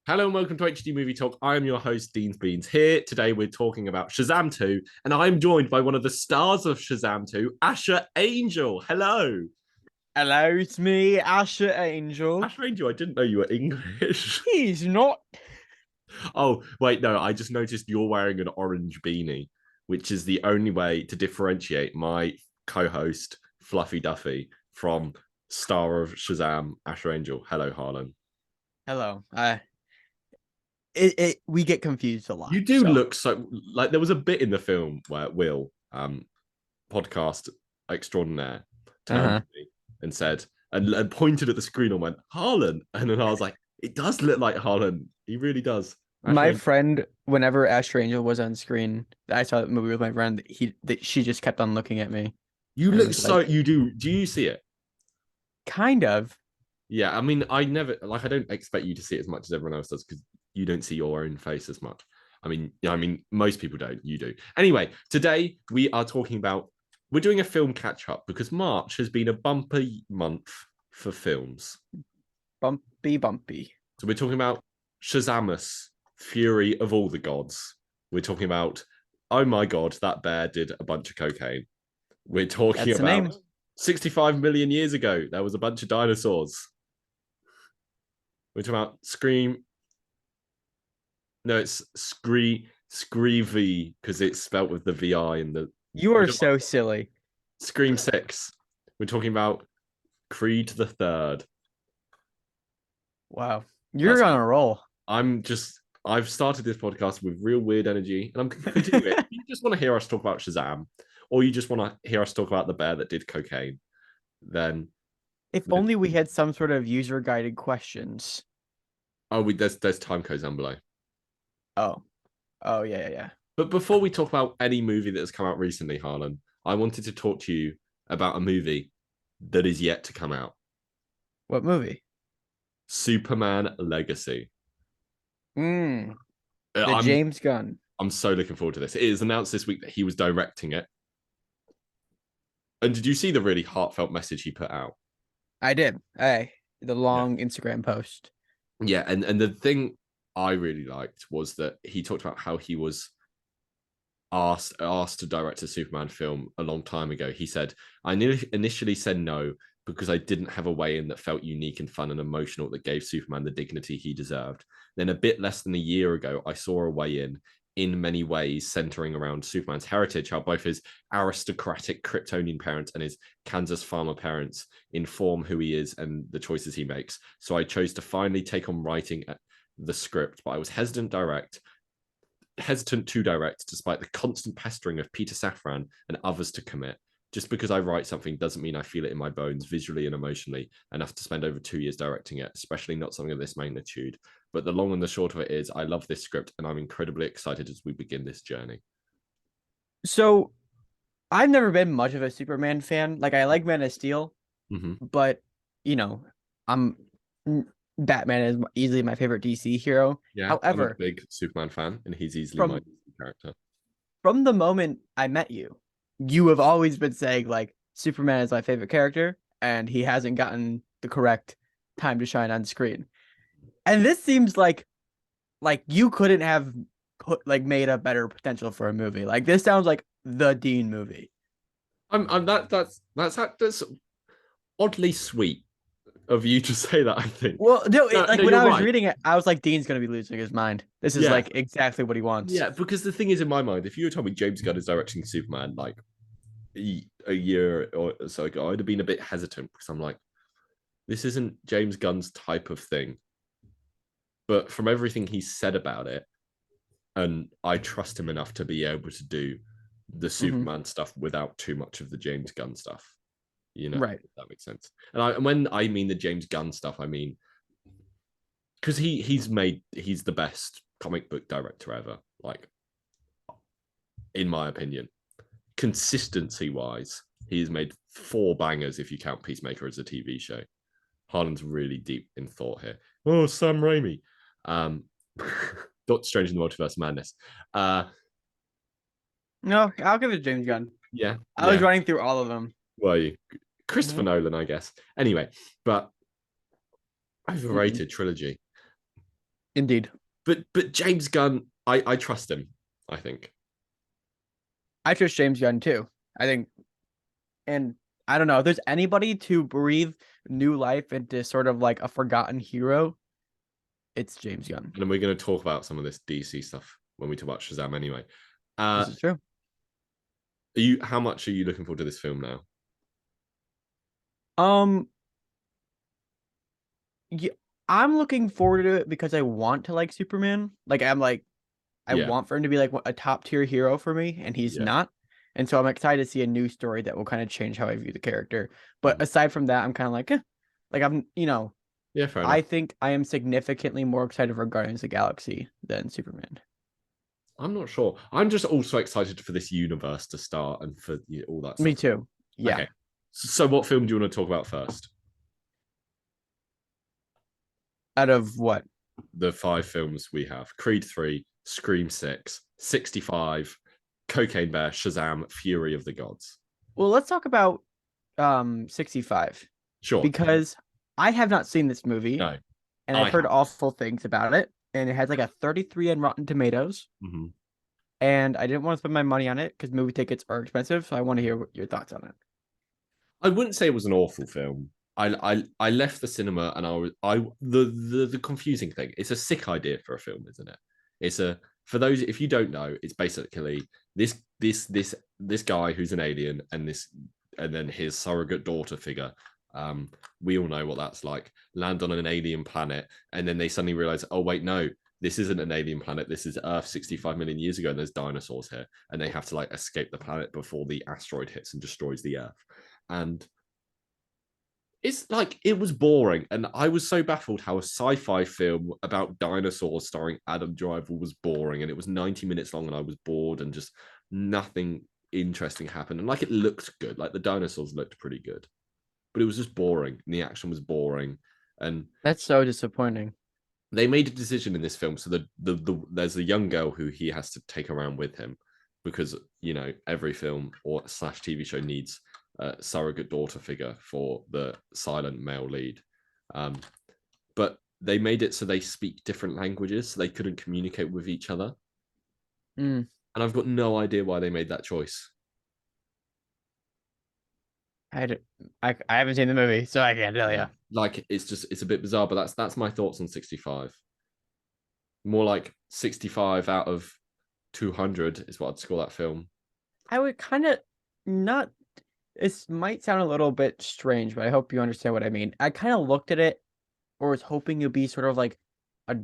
Hello and welcome to HD Movie Talk. I am your host, Dean's Beans. Here today we're talking about Shazam 2, and I'm joined by one of the stars of Shazam 2, Asher Angel. Hello. Hello, it's me, Asher Angel. Asher Angel, I didn't know you were English. He's not. Oh, wait, no, I just noticed you're wearing an orange beanie, which is the only way to differentiate my co-host, Fluffy Duffy, from star of Shazam, Asher Angel. Hello, Harlan. Hello. We get confused a lot. You do So look so like there was a bit in the film where Will, podcast extraordinaire, turned uh-huh. to me and said and pointed at the screen and went, Harlan. And then I was like, it does look like Harlan. He really does. My Actually, friend, whenever Asher Angel was on screen, I saw the movie with my friend. She just kept on looking at me you and look was so like, you do you see it? kind of. Yeah, I mean, I never like I don't expect you to see it as much as everyone else does because you don't see your own face as much. I mean, most people don't. You do. Anyway, today we are talking about we're doing a film catch up because March has been a bumper month for films. Bumpy, bumpy. So we're talking about Shazamus, Fury of all the gods. We're talking about oh my god, that bear did a bunch of cocaine. We're talking That's the name. about 65 million years ago, there was a bunch of dinosaurs. We're talking about Scream. No, it's Screevy because it's spelt with the VI and the You are so silly. Scream 6. We're talking about Creed the Third. Wow. That's You're on a roll. I've started this podcast with real weird energy and I'm continuing it. If you just want to hear us talk about Shazam, or you just want to hear us talk about the bear that did cocaine, then If only we had some sort of user guided questions. there's time codes down below. Oh. Oh, yeah. But before we talk about any movie that has come out recently, Harlan, I wanted to talk to you about a movie that is yet to come out. What movie? Superman Legacy. Mm, Uh, the I'm James Gunn. I'm so looking forward to this. It is announced this week that he was directing it. And did you see the really heartfelt message he put out? I did. The Yeah. long Instagram post. Yeah, and the thing I really liked was that he talked about how he was asked to direct a Superman film a long time ago. He said, I initially said no because I didn't have a way in that felt unique and fun and emotional that gave Superman the dignity he deserved. Then a bit less than a year ago, I saw a way in many ways, centering around Superman's heritage, how both his aristocratic Kryptonian parents and his Kansas farmer parents inform who he is and the choices he makes. So I chose to finally take on writing the script, but I was hesitant to direct despite the constant pestering of Peter Safran and others to commit. Just because I write something doesn't mean I feel it in my bones, visually and emotionally, enough to spend over 2 years directing it, especially not something of this magnitude. But the long and the short of it is, I love this script and I'm incredibly excited as we begin this journey. So I've never been much of a Superman fan. Like I like Man of Steel, Mm-hmm. but you know, I'm Batman is easily my favorite DC hero. Yeah, I'm a However, big Superman fan, and he's easily my from character. from the moment I met you, you have always been saying like Superman is my favorite character, and he hasn't gotten the correct time to shine on screen. And this seems like you couldn't have put like made a better potential for a movie. Like this sounds like the Dean movie. I'm that's oddly sweet of you to say that. I think. Well, no, No, like no, when you're I was right. reading it, I was like, Dean's gonna be losing his mind. This is Yeah, like exactly what he wants. yeah. Because the thing is, in my mind, if you told me James Gunn is directing Superman like a year or so ago, I'd have been a bit hesitant because I'm like, this isn't James Gunn's type of thing. But from everything he's said about it, and I trust him enough to be able to do the Hmm. Superman stuff without too much of the James Gunn stuff. You know, Right. if that makes sense. And when I mean the James Gunn stuff, I mean because he's the best comic book director ever. Like, in my opinion, consistency wise, he's made 4 bangers if you count Peacemaker as a TV show. Harlan's really deep in thought here. Oh, Sam Raimi. Um, Doctor Strange in the Multiverse of Madness. Uh, No, I'll give it to James Gunn. yeah, I was yeah. running through all of them. Were you? Christopher Hmm. Nolan, I guess. Anyway, but Mm-mm. overrated trilogy. Indeed. But James Gunn, I trust him. I think. I trust James Gunn too. I think, and I don't know if there's anybody to breathe new life into sort of like a forgotten hero, it's James Gunn. And we're going to talk about some of this DC stuff when we talk about Shazam anyway. This is true. How much are you looking forward to this film now? Um, yeah, I'm looking forward to it because I want to like Superman. Like I Yeah, want for him to be like a top tier hero for me, and he's yeah. not. And so I'm excited to see a new story that will kind of change how I view the character. But Mhm. aside from that, I'm kind of like, like I'm, Yeah, fair I enough. think I am significantly more excited for Guardians of the Galaxy than Superman. I'm not sure. I'm just also excited for this universe to start and for all that Me stuff. too. Yeah. Okay. So, what film do you want to talk about first? Out of what? The five films we have: Creed 3, Scream 6, 65, Cocaine Bear, Shazam, Fury of the Gods. Well, let's talk about 65 Sure. because I have not seen this movie No, and I've I heard have. awful things about it, and it has like a 33 on Rotten Tomatoes, Mm-hmm. and I didn't want to spend my money on it because movie tickets are expensive, so I want to hear your thoughts on it. I wouldn't say it was an awful film. I left the cinema and the confusing thing. It's a sick idea for a film, isn't it? It's a for those if you don't know, it's basically this guy who's an alien and then his surrogate daughter figure. Um, we all know what that's like. Land on an alien planet and then they suddenly realize, oh wait, no, this isn't an alien planet. This is Earth 65 million years ago, and there's dinosaurs here, and they have to like escape the planet before the asteroid hits and destroys the Earth. And it's like it was boring, and I was so baffled how a sci-fi film about dinosaurs starring Adam Driver was boring, and it was 90 minutes long, and I was bored, and just nothing interesting happened. And like it looked good, like the dinosaurs looked pretty good, but it was just boring, and the action was boring, and That's so disappointing. they made a decision in this film. So there's a young girl who he has to take around with him because every film or slash TV show needs a surrogate daughter figure for the silent male lead. Um, but they made it so they speak different languages, so they couldn't communicate with each other. Mm, And I've got no idea why they made that choice. I, d- I haven't seen the movie, so I can't tell Yeah, you. like it's a bit bizarre, but that's my thoughts on 65. More like 65 out of 200 is what I'd score that film. I would kind of not. This might sound a little bit strange, but I hope you understand what I mean. I kind of looked at it or was hoping it'd be sort of like a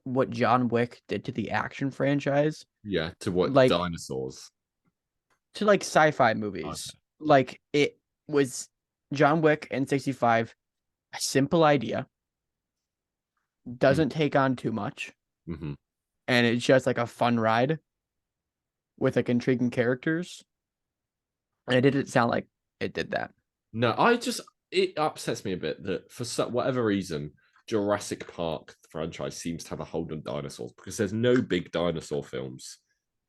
what John Wick did to the action franchise, Yeah, to what like dinosaurs? to like sci-fi Okay. movies. Like it was John Wick and 65, a simple idea, doesn't take on too much, Mm-hmm. and it's just like a fun ride with like intriguing characters. And it didn't sound like it did that. No, it upsets me a bit that for whatever reason, Jurassic Park franchise seems to have a hold on dinosaurs because there's no big dinosaur films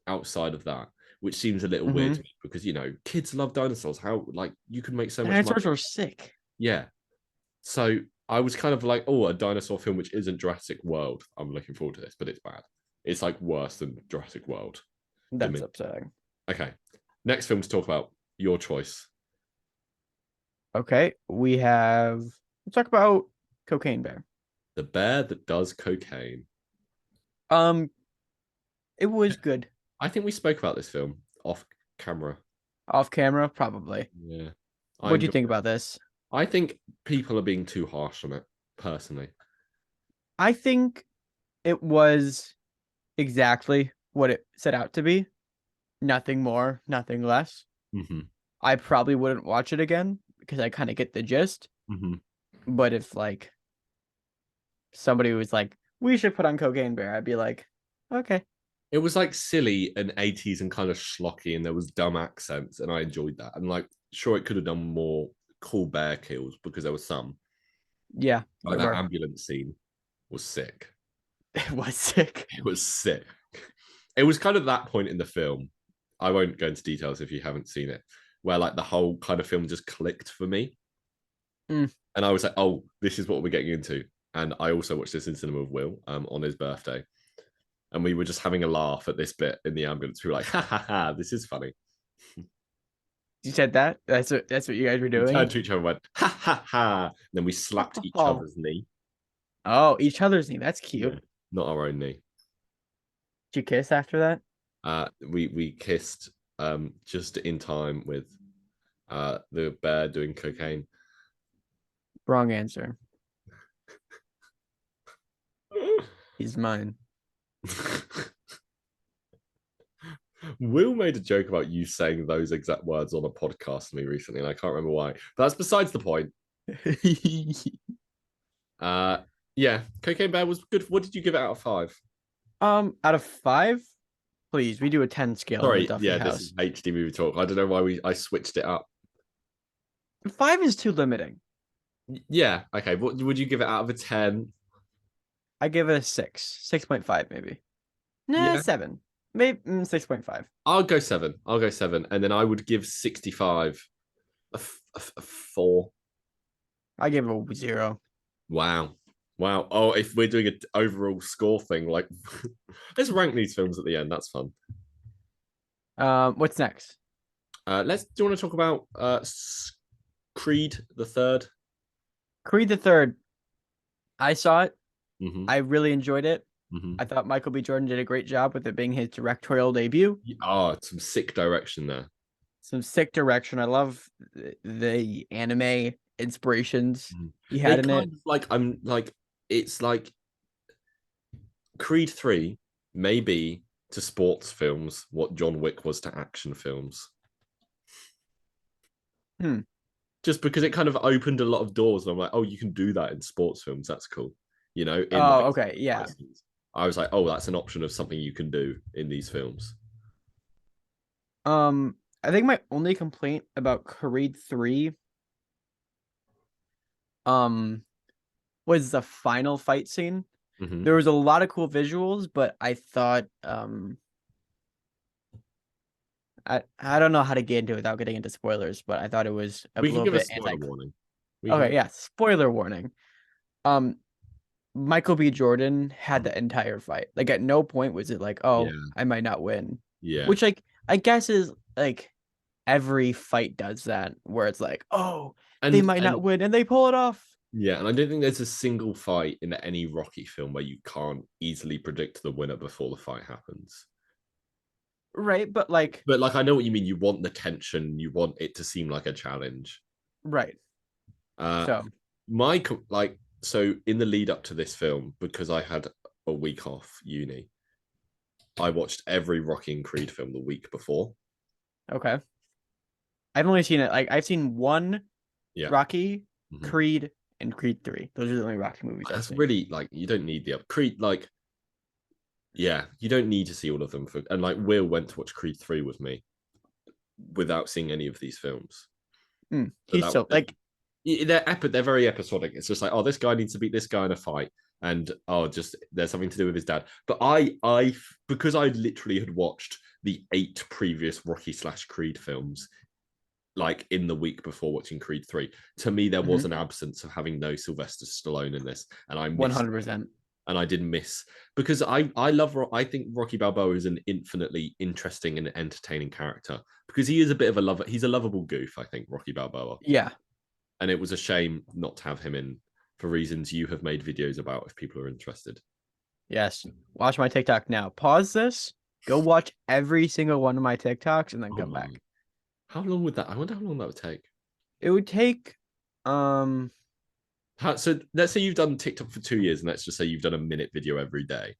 outside of that, which seems a little weird to Mm-hmm. me because kids love dinosaurs. How like you could make so much Dinosaurs money. were sick. Yeah. So I was kind of like, oh, a dinosaur film which isn't Jurassic World. I'm looking forward to this, but it's bad. It's like worse than Jurassic World to That's me. upsetting. Okay. Next film to talk about, your choice. Okay, let's talk about Cocaine Bear. The Bear That Does Cocaine. Um, it was good. I think we spoke about this film off camera. Off camera, probably. Yeah. I What do you enjoy think it. about this? I think people are being too harsh on it, personally. I think it was exactly what it set out to be. Nothing more, nothing less. Mm-hmm. I probably wouldn't watch it again because I kind of get the gist. Mm-hmm. But if like somebody was like, we should put on Cocaine Bear, I'd be like, okay. It was like silly and 80s and kind of schlocky, and there was dumb accents, and I enjoyed that. And like, sure, it could have done more cool bear kills because there was some. Yeah, Like there that were. ambulance scene was sick. It was sick. It was sick. It was kind of that point in the film. I won't go into details if you haven't seen it, where like the whole kind of film just clicked for me. Mm, And I was like, oh, this is what we're getting into. and I also watched this in cinema with Will on his birthday, and we were just having a laugh at this bit in the ambulance. We were like, "Ha ha ha! This is funny." You said that? That's what you guys were We doing? turned to each other and went, "Ha ha ha!" And then we slapped each Oh, other's knee. oh, each other's knee. That's Yeah, cute. not our own knee. Did you kiss after that? We kissed just in time with the bear doing cocaine. Wrong answer. He's mine. Will made a joke about you saying those exact words on a podcast to me recently, and I can't remember why. But that's besides the point. Yeah, Cocaine Bear was good. What did you give it out of 5? Out of 5, please. We do a 10 scale in the Sorry, Duffy yeah, this house. is HD movie talk. I don't know why I switched it up. 5 is too limiting. Yeah, okay. What would you give it out of a 10? I give it a 6, 6.5 maybe. Nah, Yeah, 7, maybe 6.5. I'll go 7. I'll go 7, and then I would give 65 a 4. I give it a 0. Wow. Wow. Oh, if we're doing an overall score thing, like let's rank these films at the end. That's fun. What's next? Do you want to talk about Creed the Third? Creed the Third. I saw it. Mm-hmm. I really enjoyed it. Mm-hmm. I thought Michael B. Jordan did a great job with it being his directorial debut. Oh, some sick direction there. Some sick direction. I love the anime inspirations he They had in it. kind of like it's like Creed 3 maybe to sports films what John Wick was to action films. Just because it kind of opened a lot of doors, and I'm like, oh, you can do that in sports films. That's cool. You know, in Oh, like okay, yeah. I was like, oh, that's an option of something you can do in these films. I think my only complaint about Creed 3 was the final fight scene. Mm-hmm. There was a lot of cool visuals, but I thought I don't know how to get into it without getting into spoilers, but I thought it was a We can little give a bit spoiler warning. Okay, yeah, spoiler warning. Michael B. Jordan had Mm-hmm. the entire fight. Like at no point was it like, oh, Yeah. I might not win. Yeah. Which like I guess is like every fight does that, where it's like, oh, they might not win, and they pull it off. Yeah, and I don't think there's a single fight in any Rocky film where you can't easily predict the winner before the fight happens. Right, but like I know what you mean. You want the tension. You want it to seem like a challenge. right. So in the lead up to this film, because I had a week off uni, I watched every Rocky and Creed film the week before. Okay. I've only seen it like I've seen one Rocky, Creed, and Creed 3. Those are the only Rocky movies I've seen. Really like you don't need the Creed you don't need to see all of them and like Will went to watch Creed 3 with me without seeing any of these films. He's so like they're very episodic. It's just like, oh, this guy needs to beat this guy in a fight, and just there's something to do with his dad. But I because I literally had watched the 8 previous Rocky / Creed films like in the week before watching Creed 3, to me there was an absence of having no Sylvester Stallone in this, and I 100%. And I didn't miss because I think Rocky Balboa is an infinitely interesting and entertaining character because he is a bit of a lover. He's a lovable goof, I think, Rocky Balboa. Yeah. And it was a shame not to have him in for reasons you have made videos about if people are interested. Yes. Watch my TikTok now. Pause this. Go watch every single one of my TikToks and then come back. How long would that? I wonder how long that would take. It would take so let's say you've done TikTok for 2 years, and let's just say you've done a minute video every day.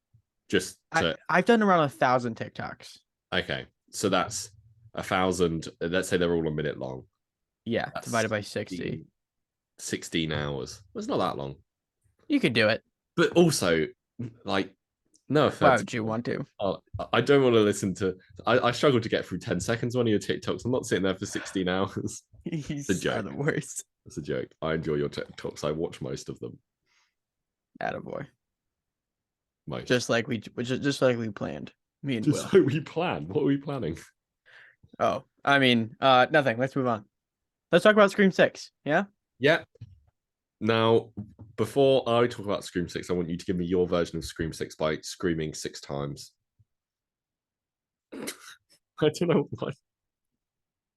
I've done around 1,000 TikToks. Okay, so that's 1,000. Let's say they're all a minute long. Yeah, that's divided by 60. 16 hours. Well, it's not that long. You could do it. But also, like, no offense. Why would you want to? I don't want to listen to. I struggle to get through 10 seconds on your TikToks. I'm not sitting there for 16 hours. It's a joke. The worst. It's a joke. I enjoy your TikToks. I watch most of them. Attaboy. Most. Just like we planned. Me and Will. Just like we planned. What are we planning? Oh, I mean, nothing. Let's move on. Let's talk about Scream 6. Yeah? Yeah. Now, before I talk about Scream 6, I want you to give me your version of Scream 6 by screaming 6 times. I don't know why.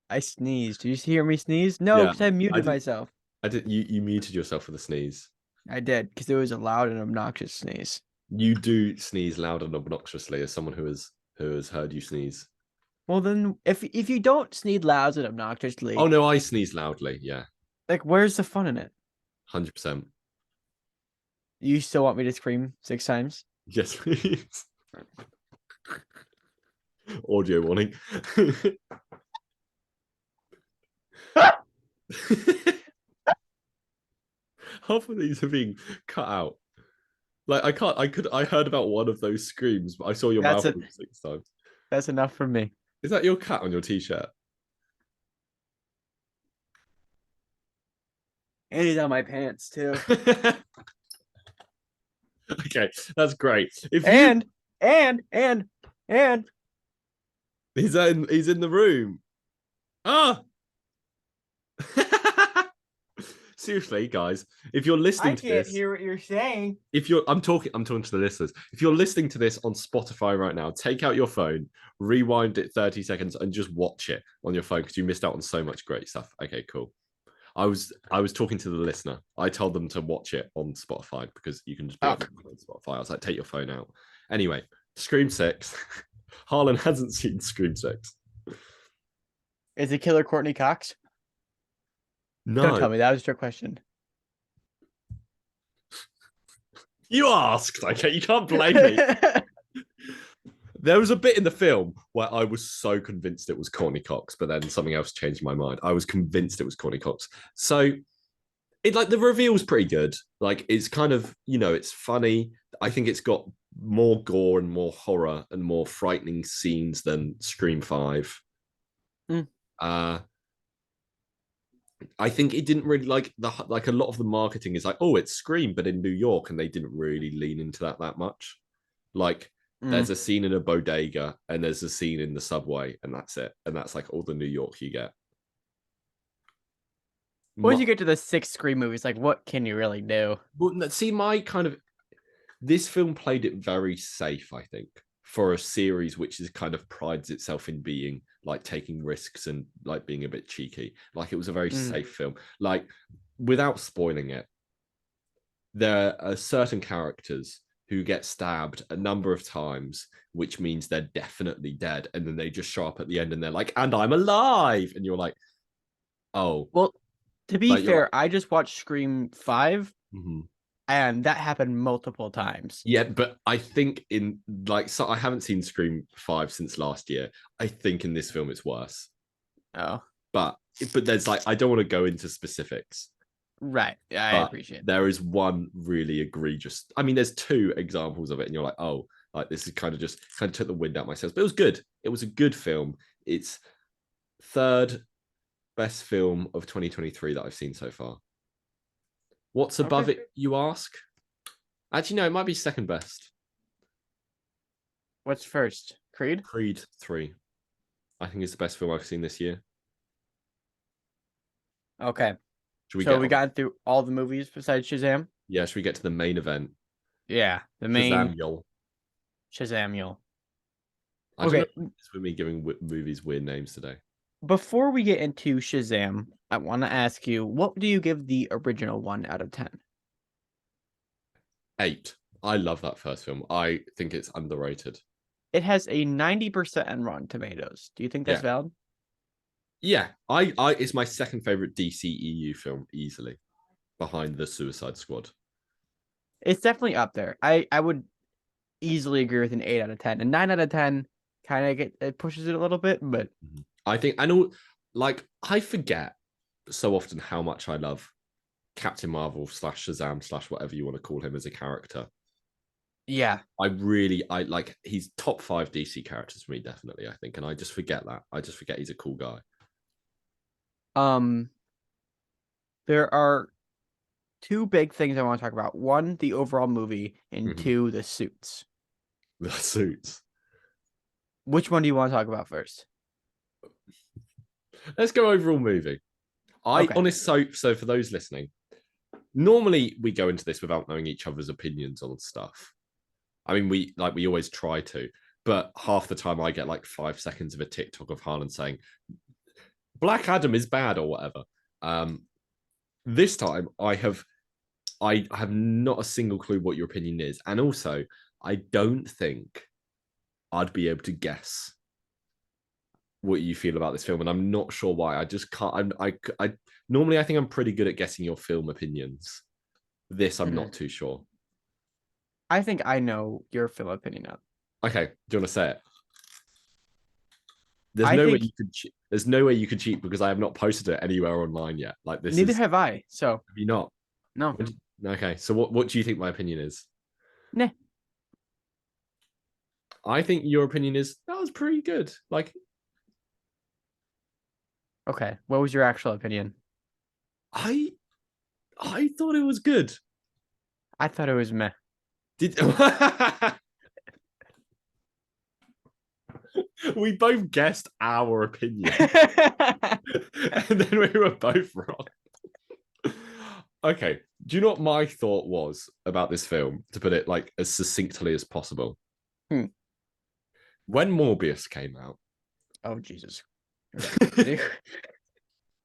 I sneezed. Did you hear me sneeze? No, Yeah, because I I muted did. myself. I did. You muted yourself for the sneeze. I did, because it was a loud and obnoxious sneeze. You do sneeze loud and obnoxiously as someone who has heard you sneeze. Well, then, if you don't sneeze loud and obnoxiously, Oh no, I sneeze loudly. Yeah, like, where's the fun in it? 100%. You still want me to scream 6 times? Yes, please. Audio warning. Half of these are being cut out. Like I can't. I heard about one of those screams, but I saw your That's mouth it. move 6 times. That's enough for me. Is that your cat on your t-shirt? And he's on my pants too. Okay, that's great. If you And and he's in the room. Ah. Seriously, guys, if you're listening I to can't this, hear what you're saying. if you're I'm talking to the listeners. If you're listening to this on Spotify right now, take out your phone, rewind it 30 seconds, and just watch it on your phone because you missed out on so much great stuff. Okay, cool. I was talking to the listener. I told them to watch it on Spotify because you can just be Oh, on Spotify. I was like, take your phone out. Anyway, Scream 6. Harlan hasn't seen Scream 6. is it Killer Courtney Cox? Don't No. tell me that was a trick question. You asked. Okay, you can't blame me. There was a bit in the film where I was so convinced it was Courtney Cox, but then something else changed my mind. I was convinced it was Courtney Cox. So it like the reveal's pretty good. Like it's kind of, it's funny. I think it's got more gore and more horror and more frightening scenes than Scream 5. Mm. I think it didn't really like a lot of the marketing is like, oh, it's Scream, but in New York, and they didn't really lean into that much. Like Mm. there's a scene in a bodega and there's a scene in the subway, and that's it. And that's like all the New York you get. Once you get to the 6 Scream movies, like what can you really do? See, my kind of this film played it very safe, I think, for a series which is kind of prides itself in being like taking risks and like being a bit cheeky. Like it was a very safe film. Like without spoiling it, there are certain characters who get stabbed a number of times, which means they're definitely dead. And then they just show up at the end and they're like, and I'm alive. And you're like, oh. Well, to be Like, fair, like, I just watched Scream 5 mm-hmm. and that happened multiple times. Yeah, but I think so I haven't seen Scream 5 since last year. I think in this film it's worse. Oh. But there's like, I don't want to go into specifics. Right. Yeah, I appreciate that. There is one really egregious. I mean, there's 2 examples of it, and you're like, oh, like this is kind of took the wind out my sails. But it was good. It was a good film. It's third best film of 2023 that I've seen so far. What's above it, you ask? Actually, no, it might be second best. What's first? Creed? Creed 3. I think it's the best film I've seen this year. Okay. Should we So we got through all the movies besides Shazam? Yeah, should we get to the main event? Yeah, the main Shazam. Shazam. I don't know. It's with me giving movies weird names today. Before we get into Shazam, I want to ask you, what do you give the original 1 out of 10? 8. I love that first film. I think it's underrated. It has a 90% on Rotten Tomatoes. Do you think that's valid? Yeah, I it's my second favorite DCEU film easily, behind the Suicide Squad. It's definitely up there. I would easily agree with an 8 out of 10. And 9 out of 10 kind of it pushes it a little bit, but I think I know, like I forget so often how much I love Captain Marvel / Shazam / whatever you want to call him as a character. Yeah, I like he's top 5 DC characters for me, definitely. I think, and I just forget that. I just forget he's a cool guy. There are 2 big things I want to talk about. 1, the overall movie, and 2, the suits. The suits. Which one do you want to talk about first? Let's go overall movie. So for those listening, normally we go into this without knowing each other's opinions on stuff. I mean, we always try to, but half the time I get like 5 seconds of a TikTok of Harlan saying Black Adam is bad or whatever. Um, this time I have not a single clue what your opinion is, and also I don't think I'd be able to guess what you feel about this film, and I'm not sure why. I just can't. I normally I think I'm pretty good at guessing your film opinions. This I'm not too sure. I think I know your film opinion now. Okay, do you want to say it? There's I no way think you could. There's no way you could cheat because I have not posted it anywhere online yet. Like this neither is. have I. So Have you not? no. Okay, so what do you think my opinion is? Nah. I think your opinion is that was pretty good. Like Okay. What was your actual opinion? I I thought it was good. I thought it was meh. Did we both guessed our opinion and then we were both wrong? Okay, do you know what my thought was about this film, to put it like as succinctly as possible? Hmm. When Morbius came out, Oh Jesus.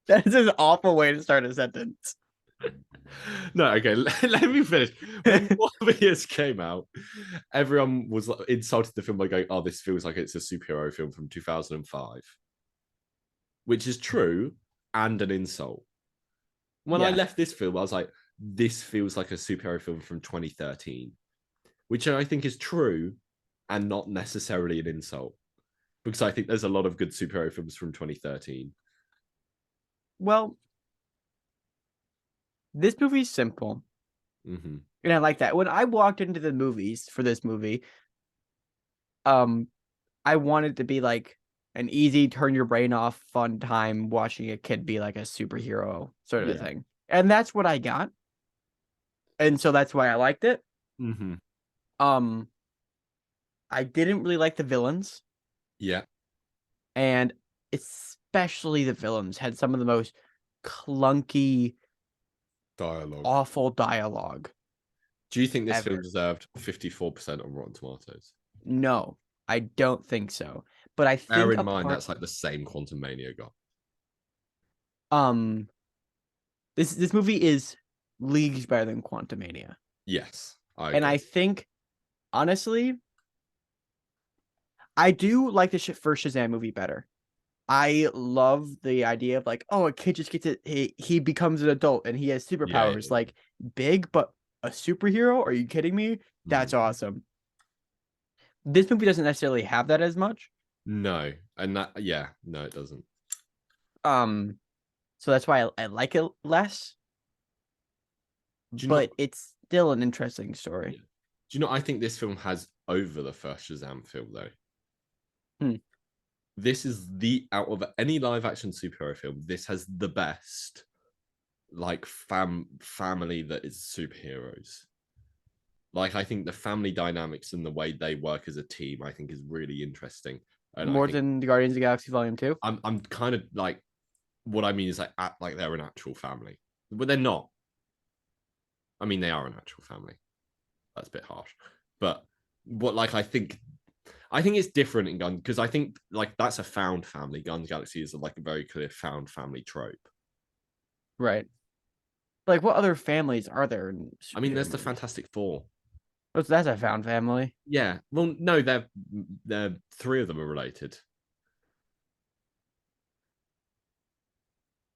That is an awful way to start a sentence. no, okay, let me finish. When Morbius came out, everyone was insulted the film by going, "Oh, this feels like it's a superhero film from 2005," which is true and an insult. When I Yeah. left this film, I was like, "This feels like a superhero film from 2013," which I think is true and not necessarily an insult, because I think there's a lot of good superhero films from 2013. Well, this movie's simple. Mm-hmm. And I like that. When I walked into the movies for this movie, I wanted to be like an easy turn your brain off fun time watching a kid be like a superhero sort of a Yeah. thing. And that's what I got. And so that's why I liked it. Mm-hmm. Um I didn't really like the villains, Yeah. and especially the villains had some of the most clunky, Dialogue. awful dialogue Do you think this film ever. deserved 54% on Rotten Tomatoes? No, I don't think so. But I Bear think in a mind part that's like the same Quantum Mania got. um this movie is leagues better than Quantumania. Yes, I And agree. I think honestly, I do like the first Shazam movie better. I love the idea of like, oh, a kid just gets it. He becomes an adult and he has Yeah, yeah, superpowers. yeah. Like big, but a superhero? Are you kidding me? That's Mhm. awesome. This movie doesn't necessarily have that as much. No, and that no, it doesn't. Um, so that's why I like it less. Do you not? But it's still an interesting Yeah. story. Do you know? I think this film has over the first Shazam film though. Hmm. This is the out of any live action superhero film. This has the best like family that is superheroes. Like I think the family dynamics and the way they work as a team, I think is really interesting. And I More think than the Guardians of the Galaxy Volume 2. I'm kind of like what I mean is like act like they're an actual family, but they're not. I mean, they are an actual family. That's a bit harsh, but what like I think it's different in Gun because I think like that's a found family. Guns Galaxy is like a very clear found family trope. Right. Like what other families are there in I mean, superhero there's the movies? Fantastic Four. That's a found family. Yeah, well, no, they're three of them are related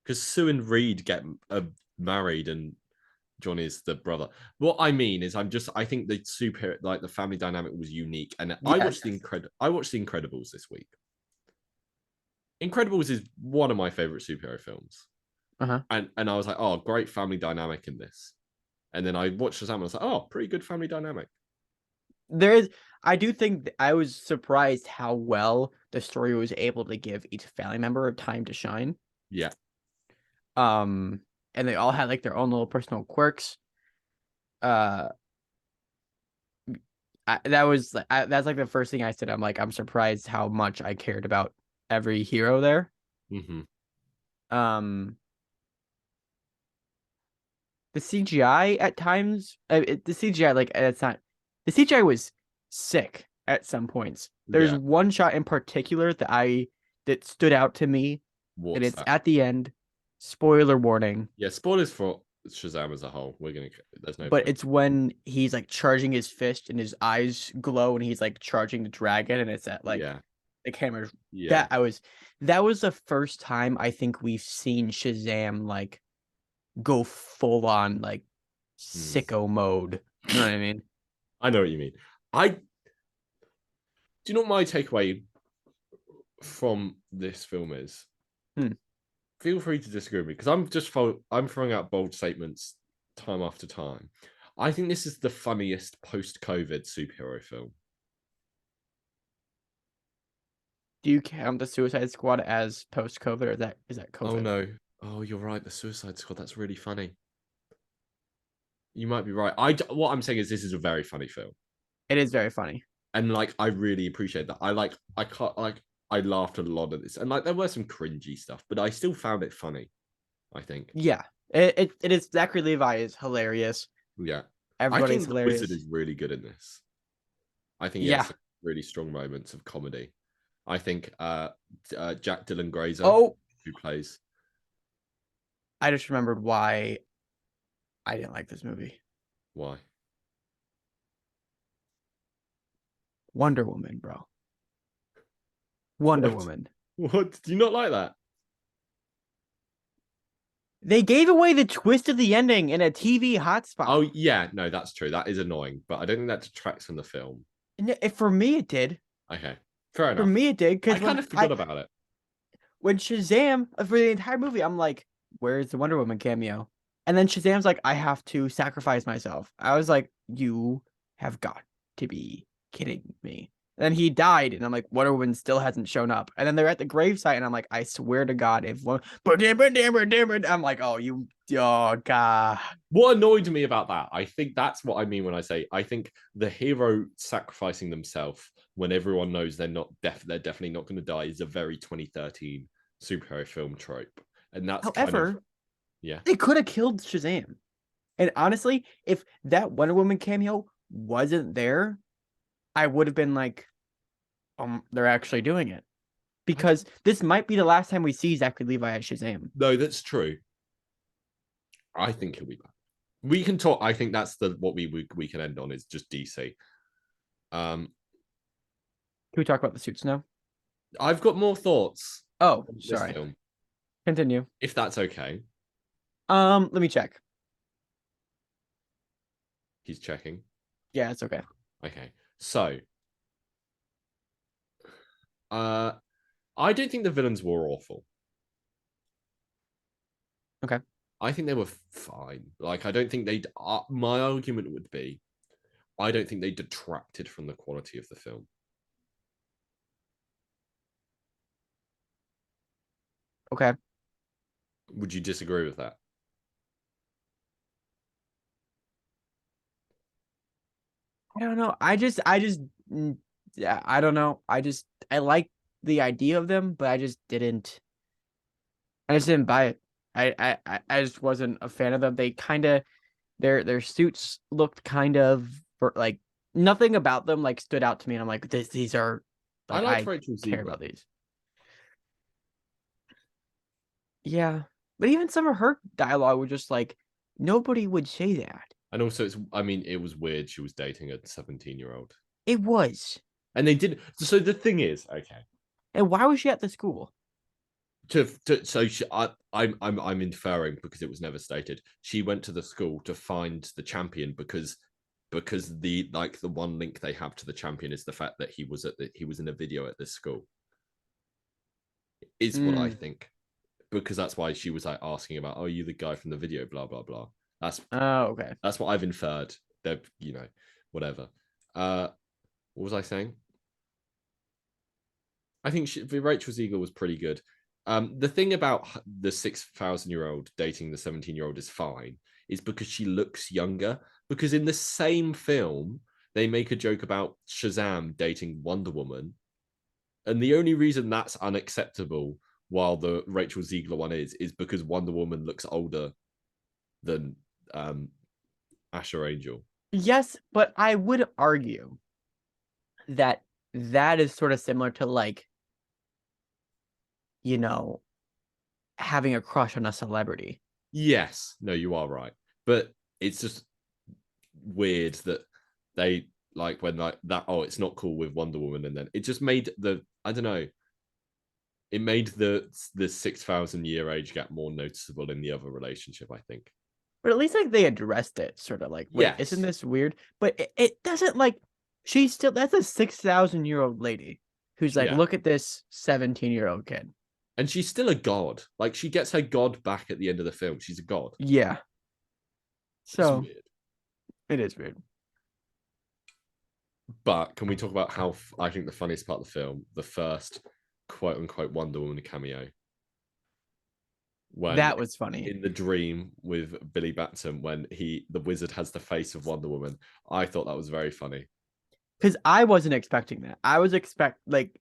because Sue and Reed get married and John is the brother. What I mean is, I think the super like the family dynamic was unique, and Yes. I watched the Incredibles this week. Incredibles is one of my favorite superhero films, Uh-huh. and I was like, oh, great family dynamic in this. And then I watched Shazam and I was like, oh, pretty good family dynamic. There is I do think I was surprised how well the story was able to give each family member time to shine. Yeah. Um, and they all had like their own little personal quirks. Uh, that's like the first thing I said. I'm like, I'm surprised how much I cared about every hero there. Mm-hmm. Um, the CGI at times, the CGI like it's not the CGI was sick at some points. There's Yeah. one shot in particular that stood out to me, and What's it's that? at the end. Spoiler warning, Yeah, spoilers for Shazam as a whole. There's no but point. it's when he's like charging his fist and his eyes glow and he's like charging the dragon, and it's at like Yeah. the camera. Yeah. That was the first time I think we've seen Shazam like go full on like Mm. sicko mode. You know what I mean? I know what you mean. I do you know what my takeaway from this film is? Hmm. Feel free to disagree with me because I'm throwing out bold statements time after time. I think this is the funniest post-COVID superhero film. Do you count the Suicide Squad as post COVID, or is that Oh COVID? no. Oh, you're right. The Suicide Squad. That's really funny. You might be right. What I'm saying is this is a very funny film, It is very funny. and like I really appreciate that. I can't like I laughed a lot at this, and like there were some cringy stuff, but I still found it funny. I think. Yeah. It is. Zachary Levi is hilarious. Yeah. I Everybody's think the Wizard hilarious. is really good in this. I think he has Yeah. some really strong moments of comedy. I think Jack Dylan Grazer, Oh, who plays I just remembered why I didn't like this movie. why? Wonder Woman, bro. Wonder What? Woman. What? Do you not like that? They gave away the twist of the ending in a TV hotspot. Oh yeah, no, that's true. That is annoying, but I don't think that detracts from the film. And for me, it did. Okay, fair For enough. me, it did I because kind of forgot about it. when Shazam for the entire movie, I'm like, where's the Wonder Woman cameo? And then Shazam's like, I have to sacrifice myself. I was like, you have got to be kidding me. And then he died, and I'm like, Wonder Woman still hasn't shown up. And then they're at the gravesite, and I'm like, I swear to God, if one, I'm like, oh God. What annoyed me about that, I think that's what I mean when I say I think the hero sacrificing themselves when everyone knows they're definitely not going to die is a very 2013 superhero film trope, and that's kind of However, yeah. they could have killed Shazam. And honestly, if that Wonder Woman cameo wasn't there, I would have been like, they're actually doing it. Because this might be the last time we see Zachary Levi as Shazam. No, that's true. I think he'll be back. We can talk. I think that's what we can end on is just DC. Can we talk about the suits now? I've got more thoughts Oh, on this sorry. film, Continue. if that's okay. Let me check. He's checking. Yeah, it's okay. Okay, so I don't think the villains were awful. Okay. I think they were fine. Like I don't think they. My argument would be, I don't think they detracted from the quality of the film. Okay. Would you disagree with that? I don't know. Yeah, I don't know. I like the idea of them, but I just didn't buy it. I just wasn't a fan of them. They kind of, their suits looked kind of like nothing about them like stood out to me. And I'm like, these are I like, liked I Rachel care Zegler. about these. Yeah. But even some of her dialogue was just like, nobody would say that. And also, I mean, it was weird. She was dating a 17-year-old. It was. And they did. So the thing is, okay. And why was she at the school? I'm inferring because it was never stated. She went to the school to find the champion because the one link they have to the champion is the fact that he was in a video at this school. Is what I think. Because that's why she was like asking about, oh, you the guy from the video, blah blah blah. Okay. That's what I've inferred. That whatever. What was I saying? I think Rachel Zegler was pretty good. The thing about the 6,000-year-old dating the 17-year-old is fine, is because she looks younger. Because in the same film, they make a joke about Shazam dating Wonder Woman, and the only reason that's unacceptable, while the Rachel Zegler one is because Wonder Woman looks older than Asher Angel. Yes, but I would argue that that is sort of similar to like, you know, having a crush on a celebrity. Yes, no, you are right, but it's just weird that they like when like that. Oh, it's not cool with Wonder Woman, and then it just made the I don't know. It made the 6,000 year age gap more noticeable in the other relationship. I think. But at least like they addressed it, sort of like, wait, isn't Yes. this weird? But it doesn't like she's still that's a 6,000-year-old lady who's like, Yeah. look at this 17-year-old kid. And she's still a god. Like she gets her god back at the end of the film. She's a god. Yeah. It's So weird. it is weird. But can we talk about how I think the funniest part of the film, the first quote unquote Wonder Woman cameo, when That was funny. in the dream with Billy Batson, when the wizard has the face of Wonder Woman. I thought that was very funny. Because I wasn't expecting that. I was like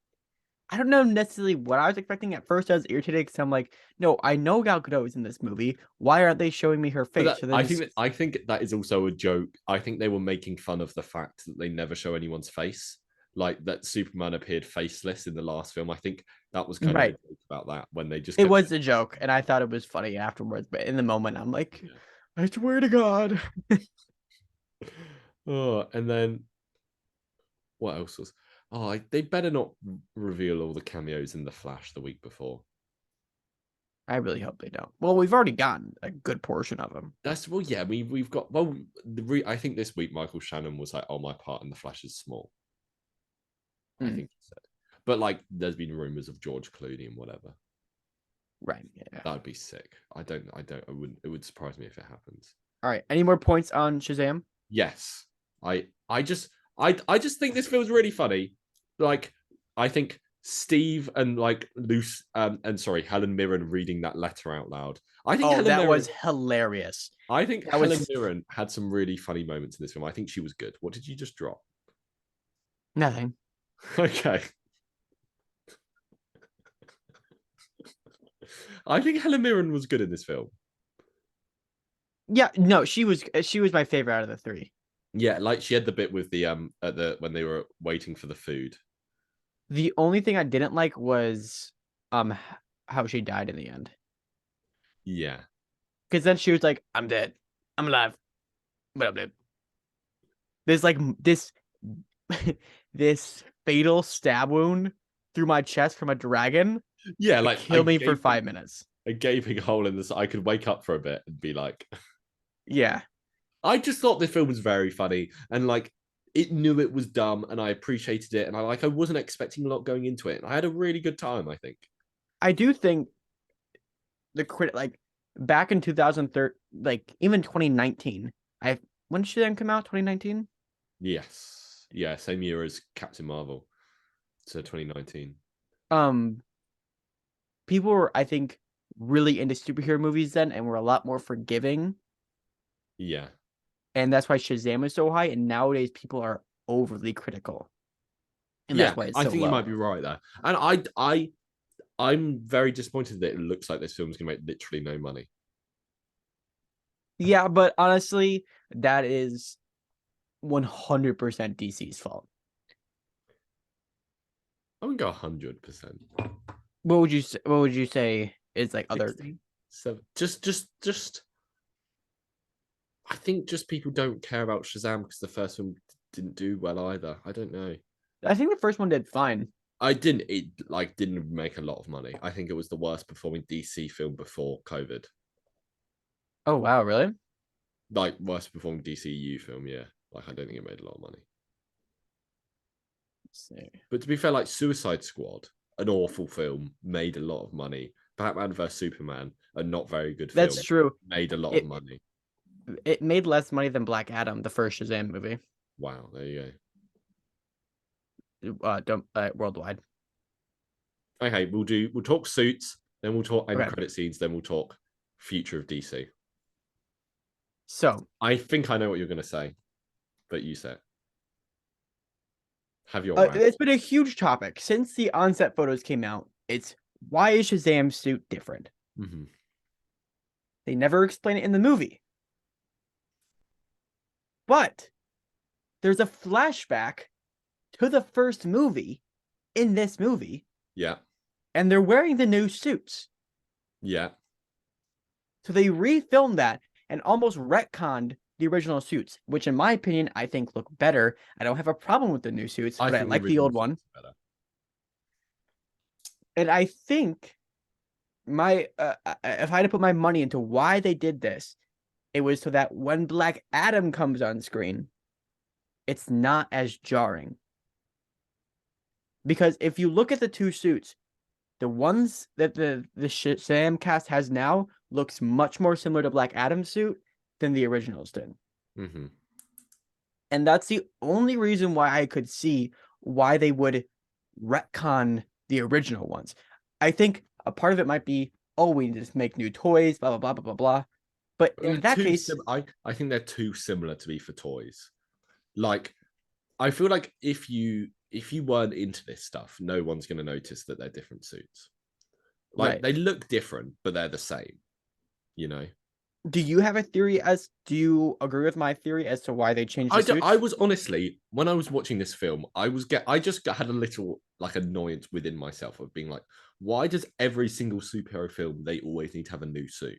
I don't know necessarily what I was expecting. At first I was irritated because I'm like, no, I know Gal Gadot is in this movie. Why aren't they showing me her face? So then I think that is also a joke. I think they were making fun of the fact that they never show anyone's face. Like that Superman appeared faceless in the last film. I think that was kind of a right. joke about that when they just It kept was a joke, and I thought it was funny afterwards, but in the moment I'm like, yeah. I swear to God. Oh, and then what else was? Oh, they better not reveal all the cameos in the Flash the week before. I really hope they don't. Well, we've already gotten a good portion of them. That's well, yeah. We've got I think this week Michael Shannon was like, "Oh, my part in the Flash is small." I think he said, but like, there's been rumors of George Clooney and whatever. Right. Yeah. That would be sick. I don't. I wouldn't. It would surprise me if it happens. All right. Any more points on Shazam? Yes. I just think this feels really funny. Like, I think Steve and like Luce and sorry, Helen Mirren reading that letter out loud. I think Oh, Helen that Mirren was hilarious. I think That Helen was Mirren had some really funny moments in this film. I think she was good. What did you just drop? nothing. Okay. I think Helen Mirren was good in this film. Yeah, no, she was my favorite out of the three. Yeah, like she had the bit with the at the when they were waiting for the food. The only thing I didn't like was how she died in the end. Yeah. Because then she was like, I'm dead. I'm alive. But I'm dead. There's like this this fatal stab wound through my chest from a dragon. Yeah, It like killed me for 5 minutes. a gaping hole in this. I could wake up for a bit and be like, Yeah. I just thought this film was very funny and like it knew it was dumb and I appreciated it and I wasn't expecting a lot going into it. And I had a really good time, I think. I do think the crit like back in 2013, like even 2019. When did she then come out? 2019? Yes. Yeah, same year as Captain Marvel. So 2019. People were, I think, really into superhero movies then and were a lot more forgiving. Yeah. And that's why Shazam is so high. And nowadays people are overly critical. And Yeah, that's why it's I so think low. you might be right there. And I'm very disappointed that it looks like this film is gonna make literally no money. Yeah, but honestly, that is 100% DC's fault. I wouldn't go 100%. What would you say is like other 60, 7. Just I think just people don't care about Shazam because the first one didn't do well either. I don't know. I think the first one did fine. It like didn't make a lot of money. I think it was the worst performing DC film before COVID. Oh wow, really? Like worst performing DCU film, yeah. Like I don't think it made a lot of money. Let's see. But to be fair, like Suicide Squad, an awful film, made a lot of money. Batman vs Superman, a not very good film, That's true. made a lot It of money. it made less money than Black Adam, the first Shazam movie. Wow, there you Don't worldwide. go. Okay, we'll talk Suits, then we'll talk end Okay. credit scenes, then we'll talk future of DC. So I think I know what you're going to say, but you say it. Have your rant. it's been a huge topic since the onset photos came out. It's why is Shazam's suit different? Mm-hmm. They never explain it in the movie. But there's a flashback to the first movie in this movie, Yeah. and they're wearing the new suits. Yeah. So they refilmed that and almost retconned the original suits, which in my opinion, I think look better. I don't have a problem with the new suits, I but I think the like the original old one. suits are better. And I think my if I had to put my money into why they did this, it was so that when Black Adam comes on screen, it's not as jarring. Because if you look at the two suits, the ones that the Shazam cast has now looks much more similar to Black Adam's suit than the originals did. Mm-hmm. And that's the only reason why I could see why they would retcon the original ones. I think a part of it might be, oh, we just make new toys, blah, blah, blah, blah, blah, blah. But in that case, I think they're too similar to be for toys. Like, I feel like if you weren't into this stuff, no one's going to notice that they're different suits. Like, right. they look different, but they're the same. You know. Do you have a theory do you agree with my theory as to why they changed the I suits? was honestly, when I was watching this film, I just had a little like annoyance within myself of being like, why does every single superhero film they always need to have a new suit?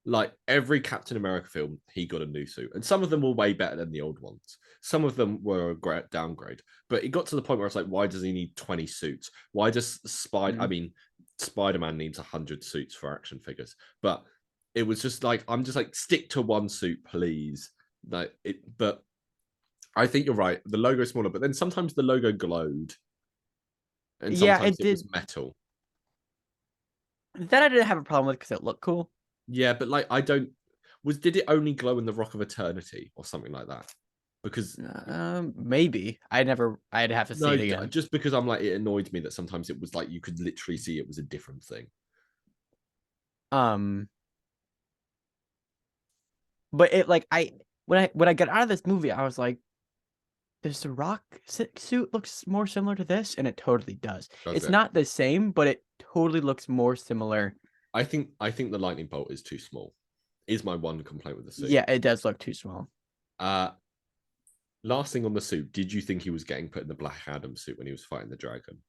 Like every Captain America film, he got a new suit, and some of them were way better than the old ones. Some of them were a great downgrade, but it got to the point where it's like, why does he need 20 suits? Why does Spider-Man needs 100 suits for action figures, but it was just like, I'm just like, stick to one suit, please. Like it, but I think you're right. The logo's smaller, but then sometimes the logo glowed, and Yeah, sometimes it it was did. metal. That I didn't have a problem with because it looked cool. Yeah, but like I don't did it only glow in the Rock of Eternity or something like that? Because Maybe I'd have to see no, it again. just because I'm like, it annoyed me that sometimes it was like you could literally see it was a different thing. Um, but it like when I got out of this movie, I was like, does the Rock suit looks more similar to this? And it totally does. Does It's it? not the same, but it totally looks more similar. I think the lightning bolt is too small. Is my one complaint with the suit. Yeah, it does look too small. Uh last thing on the suit, did you think he was getting put in the Black Adam suit when he was fighting the dragon?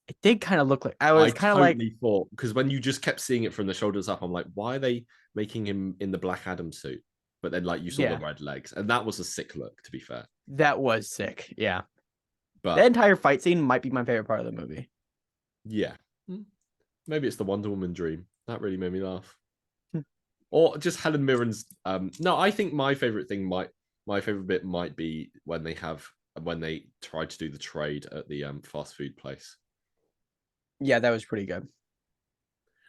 It did kind of look like I I was kind of like, totally thought, because when you just kept seeing it from the shoulders up, I'm like, why are they making him in the Black Adam suit? But then like you saw the yeah, red legs, and that was a sick look, to be fair. that was sick. Yeah, the But entire fight scene might be my favorite part of the movie. yeah, maybe it's the Wonder Woman dream. That really made me laugh. Hmm. Or just Helen Mirren's. No, I think my favorite bit might be when they try to do the trade at the fast food place. Yeah, that was pretty good.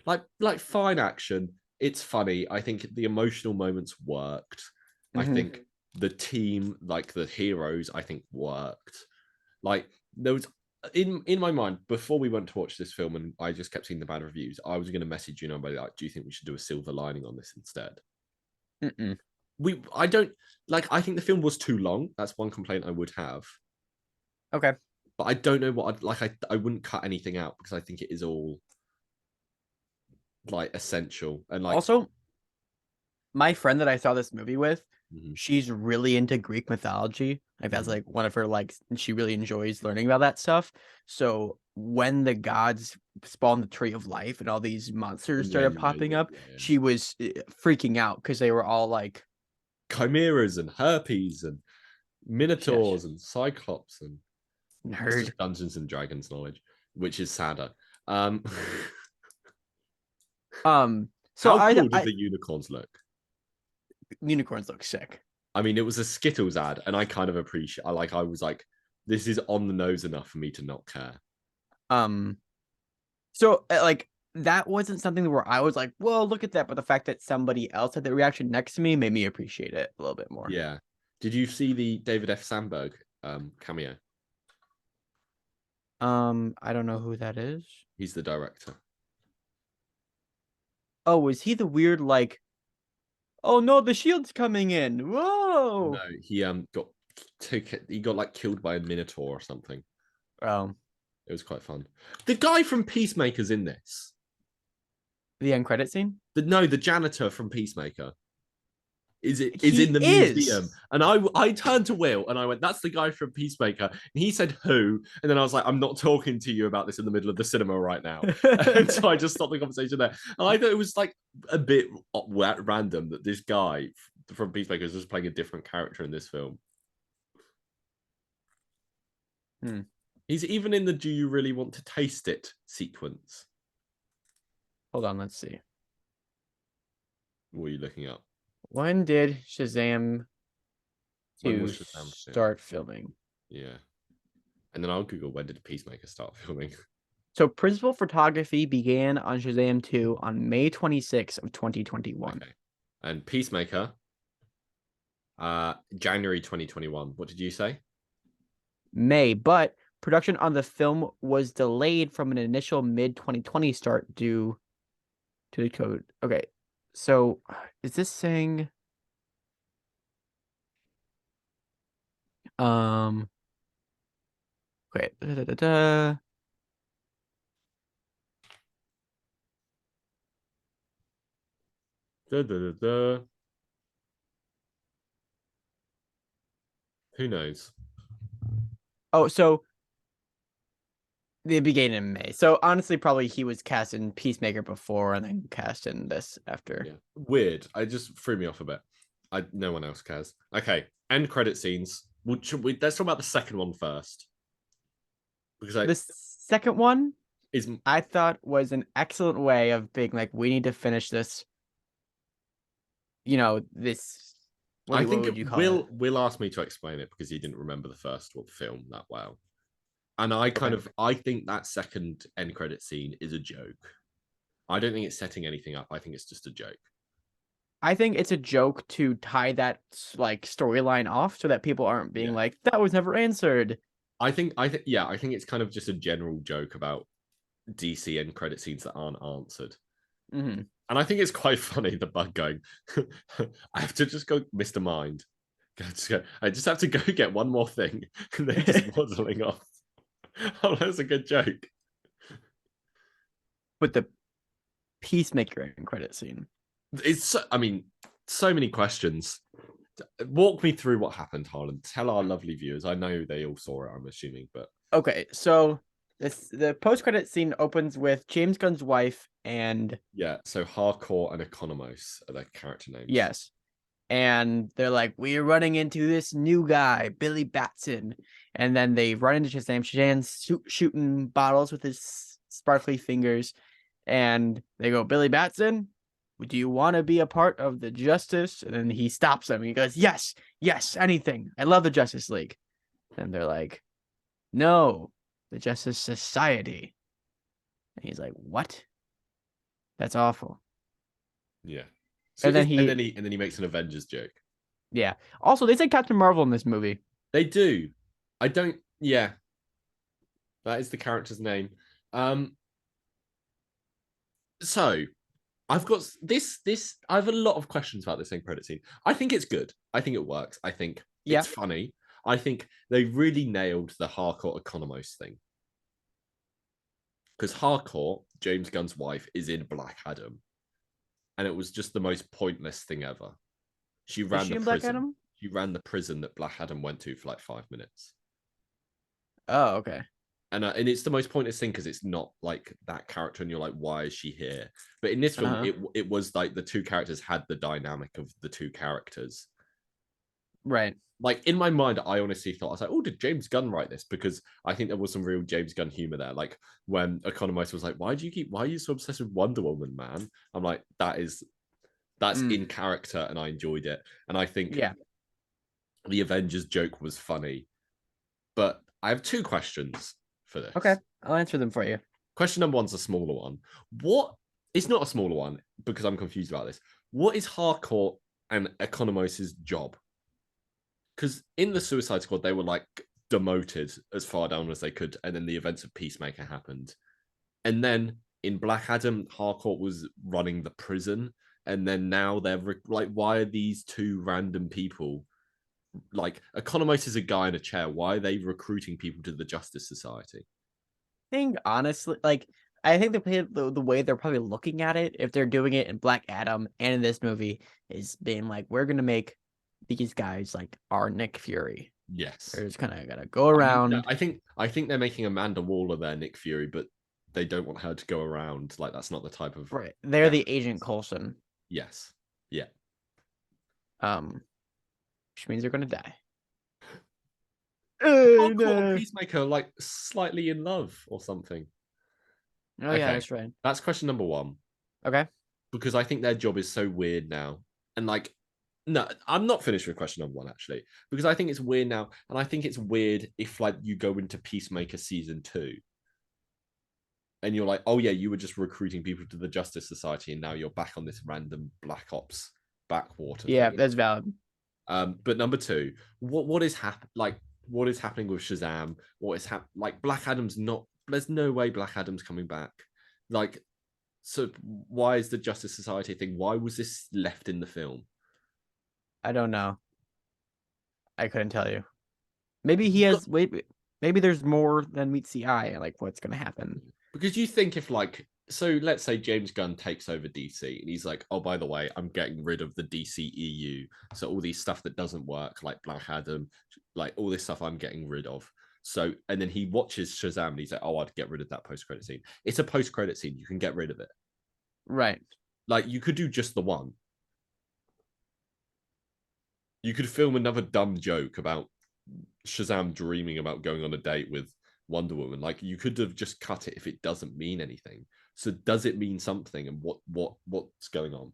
Like fine action. It's funny. I think the emotional moments worked. I Mm-hmm. think the team, like the heroes, I think worked. Like there was in my mind before we went to watch this film, and I just kept seeing the bad reviews. I was going to message you, and be like, "Do you think we should do a silver lining on this instead?" Mm-mm. I don't like. I think the film was too long. That's one complaint I would have. Okay. But I don't know what I'd like. I wouldn't cut anything out because I think it is all like essential and like. Also, my friend that I saw this movie with, Mhm, she's really into Greek mythology. Like that's mhm. like one of her like she really enjoys learning about that stuff. So when the gods spawned the tree of life and all these monsters started popping up, Yeah. she was freaking out because they were all like, Chimeras and herpes and yes, minotaurs and cyclops, and it's nerd. just Dungeons and Dragons knowledge, which is sadder. Um, So how I cool did I the unicorns look? unicorns look sick. I mean, it was a Skittles ad, and I kind of appreciate. I was like, this is on the nose enough for me to not care. Um, so like that wasn't something where I was like, well, look at that. But the fact that somebody else had the reaction next to me made me appreciate it a little bit more. Yeah. Did you see the David F. Sandberg cameo? I don't know who that is. He's the director. Oh, is he the weird like? Oh no, the shield's coming in. No, Whoa. he got like killed by a minotaur or something. Um, It was quite fun. The guy from Peacemaker's in this. the end credit scene. The janitor from Peacemaker. is in He the museum. is. And I turned to Will and I went, that's the guy from Peacemaker. And he said, who? And then I was like, I'm not talking to you about this in the middle of the cinema right now. And so I just stopped the conversation there. And I thought it was like a bit random that this guy from Peacemaker is just playing a different character in this film. Hmm. He's even in the "Do you really want to taste it" sequence. Hold on, let's see. What are you looking up? When did Shazam When 2 was Shazam film? start filming? Yeah. And then I'll Google when did Peacemaker start filming. So principal photography began on Shazam 2 on May 26th of 2021. Okay. And Peacemaker, January 2021. What did you say? May, but production on the film was delayed from an initial mid-2020 start due to the code. Okay, so is this saying wait, Da, da, da, da. Who knows? oh, so the beginning in May. So honestly, probably he was cast in Peacemaker before and then cast in this after. Yeah. Weird. I just threw me off a bit. No one else cares. Okay. End credit scenes. Let's talk about the second one first. Because The second one is I thought was an excellent way of being like, we need to finish this. You know, this. I What think would you call Will it? Will asked me to explain it because he didn't remember the first film that well. And I Okay. I think that second end credit scene is a joke. I don't think it's setting anything up. I think it's just a joke. I think it's a joke to tie that like storyline off so that people aren't being Yeah. like, that was never answered. I think it's kind of just a general joke about DC end credit scenes that aren't answered. Mm-hmm. And I think it's quite funny, the bug going, I have to just go, Mr. Mind. I just have to go get one more thing. And they're just waddling off. Oh, that's a good joke. But the Peacemaker end credit scene. I mean, so many questions. Walk me through what happened, Harlan. Tell our lovely viewers. I know they all saw it, I'm assuming, but Okay, so the post credit scene opens with James Gunn's wife and yeah. So Hardcore and Economos are their character names. yes. And they're like, we're running into this new guy, Billy Batson. And then they run into Shazam. Shazam's shooting bottles with his sparkly fingers. And they go, Billy Batson, do you want to be a part of the Justice? And then he stops them. And he goes, yes, yes, anything. I love the Justice League. And they're like, no, the Justice Society. And he's like, what? That's awful. Yeah. So And then and then he makes an Avengers joke. yeah. Also, they said Captain Marvel in this movie. They do. I don't. Yeah, that is the character's name. So I've got this. I have a lot of questions about this end credit scene. I think it's good. I think it works. I think Yeah. it's funny. I think they really nailed the Hardcore Economos thing. Because Hardcore, James Gunn's wife, is in Black Adam. And it was just the most pointless thing ever. She ran the in Black prison. Adam? She ran the prison that Black Adam went to for like 5 minutes. Oh, okay. And it's the most pointless thing because it's not like that character, and you're like, why is she here? But in this film, it was like the two characters had the dynamic of the two characters. Right. Like in my mind, I honestly thought, I was like, oh, did James Gunn write this? Because I think there was some real James Gunn humor there. Like when Economist was like, why are you so obsessed with Wonder Woman, man? I'm like, that's in character, and I enjoyed it. And I think the Avengers joke was funny. But I have two questions for this. Okay, I'll answer them for you. Question number one's a smaller one. What? It's not a smaller one because I'm confused about this. What is Harcourt and Economos' job? Because in the Suicide Squad, they were like demoted as far down as they could, and then the events of Peacemaker happened. And then in Black Adam, Harcourt was running the prison, and then now they're like, why are these two random people? Like, Economos is a guy in a chair. Why are they recruiting people to the Justice Society? I think honestly, like I think the way they're probably looking at it, if they're doing it in Black Adam and in this movie, is being like, we're gonna make these guys like our Nick Fury. Yes. They're just kind of gonna go around. I think they're making Amanda Waller their Nick Fury, but they don't want her to go around. Like that's not the type of Right. They're character. the Agent Coulson. Yes. Yeah. Which means they're gonna die. I Oh can't call a no. Peacemaker like slightly in love or something. Oh yeah, Okay. that's right. That's question number one. Okay. Because I think their job is so weird now. And like, no, I'm not finished with question number one actually, because I think it's weird now, and I think it's weird if like you go into Peacemaker season 2, and you're like, oh yeah, you were just recruiting people to the Justice Society, and now you're back on this random Black Ops backwater Yeah, thing. that's valid. But number two, what is what is happening with Shazam? What is like Black Adam's not? There's no way Black Adam's coming back. Like, so why is the Justice Society thing? Why was this left in the film? I don't know. I couldn't tell you. Maybe he has. Wait. Maybe there's more than meets the eye. Like what's gonna happen. Because you think if like, so let's say James Gunn takes over DC and he's like, oh, by the way, I'm getting rid of the DC EU. So all these stuff that doesn't work, like Black Adam, like all this stuff I'm getting rid of. So, and then he watches Shazam and he's like, oh, I'd get rid of that post-credit scene. It's a post-credit scene. You can get rid of it. Right. Like you could do just the one. You could film another dumb joke about Shazam dreaming about going on a date with Wonder Woman. Like you could have just cut it if it doesn't mean anything. So does it mean something, and what's going on?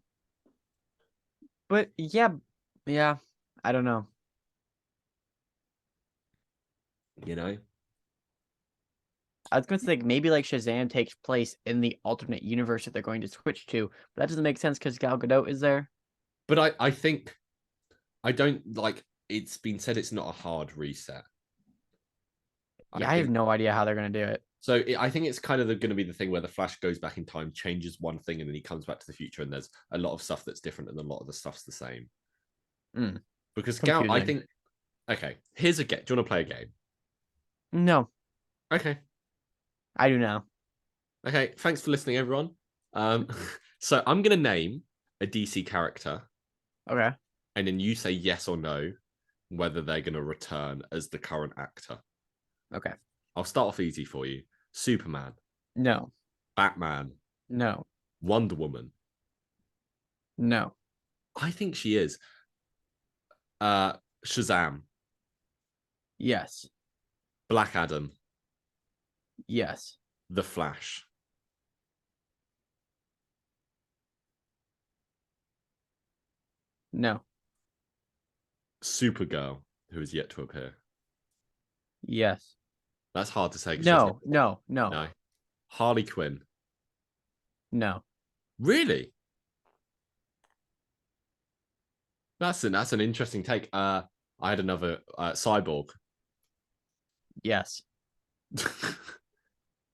But yeah, I don't know. You know? I was going to say maybe like Shazam takes place in the alternate universe that they're going to switch to, but that doesn't make sense because Gal Gadot is there. But I think I don't like it's been said it's not a hard reset. Yeah, I have no idea how they're going to do it. So I think it's kind of going to be the thing where the Flash goes back in time, changes one thing, and then he comes back to the future, and there's a lot of stuff that's different, and a lot of the stuff's the same. Because Gal, I think. Okay, here's a game. Do you want to play a game? No. Okay. I do now. Okay, thanks for listening, everyone. So I'm gonna name a DC character. Okay. And then you say yes or no whether they're gonna return as the current actor. Okay. I'll start off easy for you. Superman. No. Batman. No. Wonder Woman. No. I think she is. Shazam. Yes. Black Adam. Yes. The Flash. No. Supergirl, who is yet to appear. Yes. That's hard to say. No. Harley Quinn. No. Really? That's an interesting take. I had another Cyborg. Yes. Is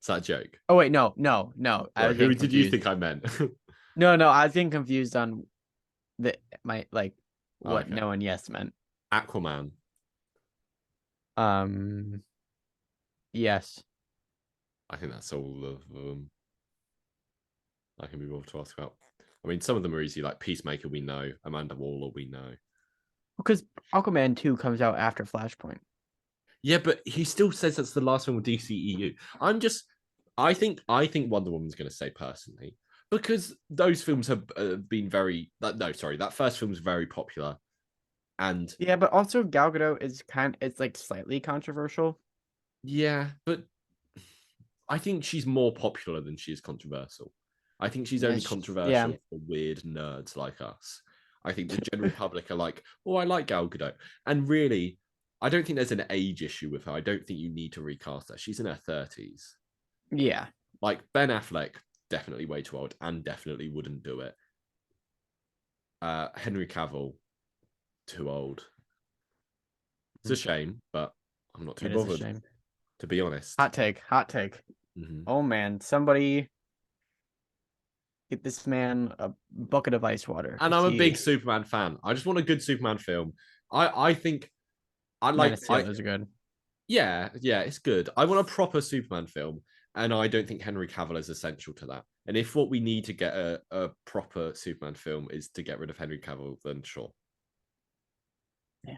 that a joke? Oh wait, no. Sorry, who did you think I meant? No, I was getting confused on what okay. No and yes meant. Aquaman. Yes. I think that's all of them I can be able to ask about. I mean, some of them are easy, like Peacemaker, we know. Amanda Waller, we know. Because Aquaman 2 comes out after Flashpoint. Yeah, but he still says that's the last one with DCEU. I think Wonder Woman's going to say personally, because those films have been that first film was very popular. And yeah, but also Gal Gadot is it's like slightly controversial. Yeah, but I think she's more popular than she is controversial. I think she's only controversial for weird nerds like us. I think the general public are like, oh, I like Gal Gadot. And really, I don't think there's an age issue with her. I don't think you need to recast her. She's in her 30s. Yeah. Like Ben Affleck, definitely way too old and definitely wouldn't do it. Henry Cavill, too old. It's a shame, but I'm not too bothered, to be honest. Hot take. Mm-hmm. Oh man, somebody get this man a bucket of ice water. And I'm a big Superman fan. I just want a good Superman film. I think I like. Man of Steel is good. Yeah, it's good. I want a proper Superman film, And I don't think Henry Cavill is essential to that. And if what we need to get a proper Superman film is to get rid of Henry Cavill, then sure. Yeah.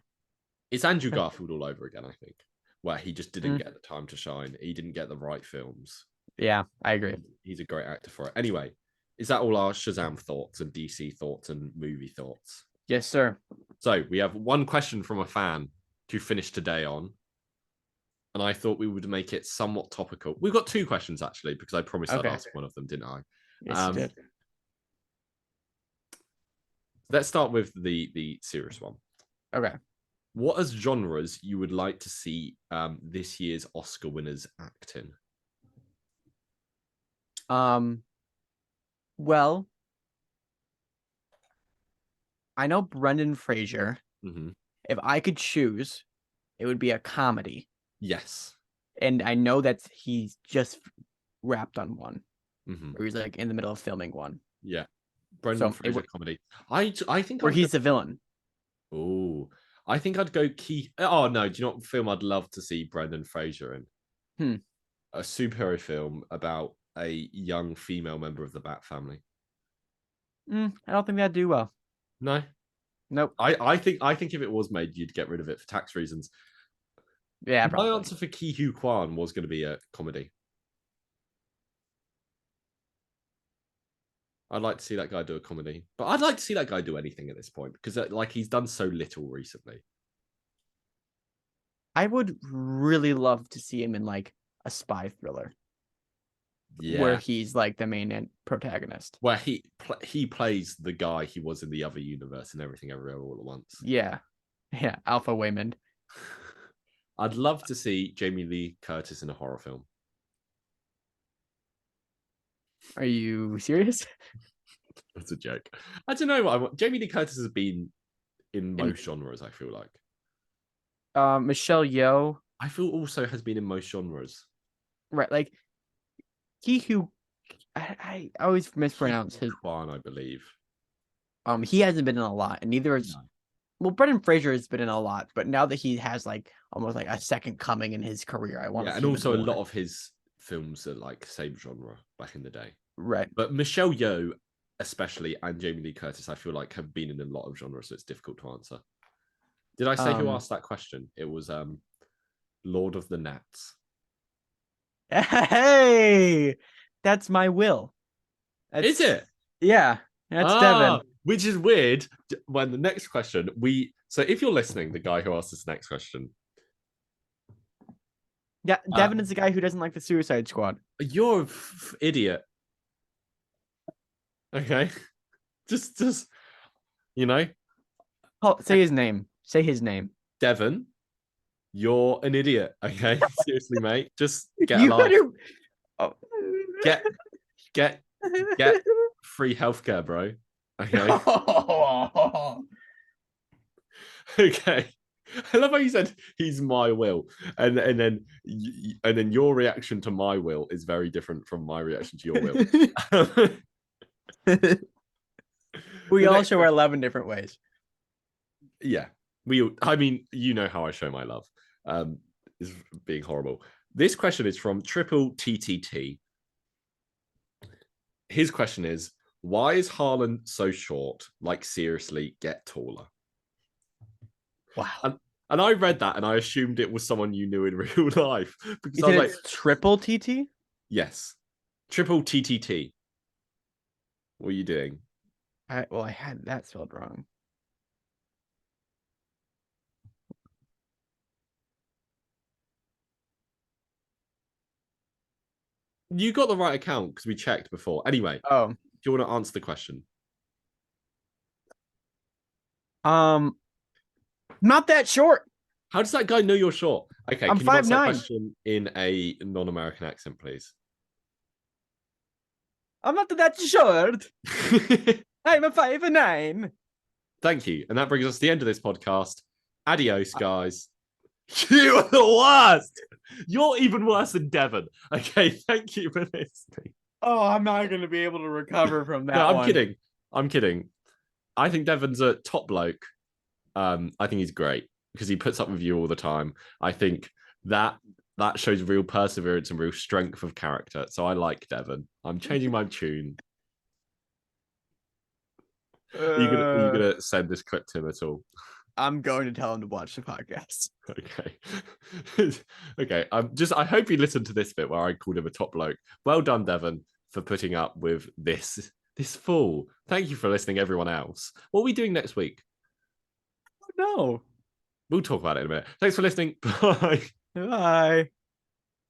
It's Andrew Garfield all over again, I think, where he just didn't Mm. get the time to shine. He didn't get the right films. Yeah, I agree. He's a great actor for it. Anyway, is that all our Shazam thoughts and DC thoughts and movie thoughts? Yes, sir. So we have one question from a fan to finish today on. And I thought we would make it somewhat topical. We've got two questions, actually, because I promised I'd ask one of them, didn't I? Yes, you did. Let's start with the serious one. Okay. What as genres you would like to see this year's Oscar winners act in? Well, I know Brendan Fraser. Mm-hmm. If I could choose, it would be a comedy. Yes. And I know that he's just wrapped on one. Mm-hmm. Or he's like in the middle of filming one. Yeah. Brendan Fraser comedy. I think where he's the villain. Oh, I think I'd go key. Oh no, do you know what film I'd love to see Brendan Fraser in? A superhero film about a young female member of the Bat family. I don't think that'd do well. No. Nope. I think if it was made, you'd get rid of it for tax reasons. Yeah, probably. My answer for Ki Hu Kwan was going to be a comedy. I'd like to see that guy do a comedy, but I'd like to see that guy do anything at this point because like he's done so little recently. I would really love to see him in like a spy thriller. Yeah. Where he's like the main protagonist. Where he plays the guy he was in the other universe and Everything Everywhere All at Once. Yeah. Yeah, Alpha Waymond. I'd love to see Jamie Lee Curtis in a horror film. Are you serious? That's a joke. I don't know what I want. Jamie Lee Curtis has been in most genres, I feel like. Michelle Yeoh. I feel also has been in most genres. Right, like I always mispronounce his Kwan, I believe. He hasn't been in a lot, and neither is well, Brendan Fraser has been in a lot, but now that he has like almost like a second coming in his career, I want to see and also a lot of his films are like same genre back in the day. Right. But Michelle Yeoh, especially, and Jamie Lee Curtis, I feel like have been in a lot of genres, so it's difficult to answer. Did I say who asked that question? It was Lord of the Gnats. Hey, that's my will. Is it? Yeah, that's Devin. Which is weird. When the next question, so if you're listening, the guy who asked this next question. Yeah, Devin is the guy who doesn't like the Suicide Squad. You're an idiot. Okay. Just, you know. Oh, say his name. Say his name. Devin, you're an idiot. Okay. Seriously, mate. Just get a life. Get free healthcare, bro. Okay. Okay. I love how you said he's my will, and then your reaction to my will is very different from my reaction to your will. We all show our love in different ways. Yeah, I mean, you know how I show my love. Is being horrible. This question is from Triple TTT. His question is, why is Harlan so short? Like, seriously, get taller. Wow. And I read that and I assumed it was someone you knew in real life. Because I was like, Triple TT? Yes. Triple TTT. What are you doing? I had that spelled wrong. You got the right account because we checked before. Anyway, do you want to answer the question? Not that short. How does that guy know you're short? Okay, I'm can you answer that 5'9". question in a non-American accent, please? I'm not that short. I'm a 5'9". Thank you. And that brings us to the end of this podcast. Adios, guys. You are the worst. You're even worse than Devon. Okay, thank you for listening. Oh, I'm not going to be able to recover from that. No, I'm kidding. I think Devon's a top bloke. I think he's great because he puts up with you all the time. I think that that shows real perseverance and real strength of character. So I like Devon. I'm changing my tune. Are you gonna send this clip to him at all? I'm going to tell him to watch the podcast. Okay. Okay. I hope you listened to this bit where I called him a top bloke. Well done, Devon, for putting up with this fool. Thank you for listening, everyone else. What are we doing next week? No. We'll talk about it in a minute. Thanks for listening. Bye. Bye.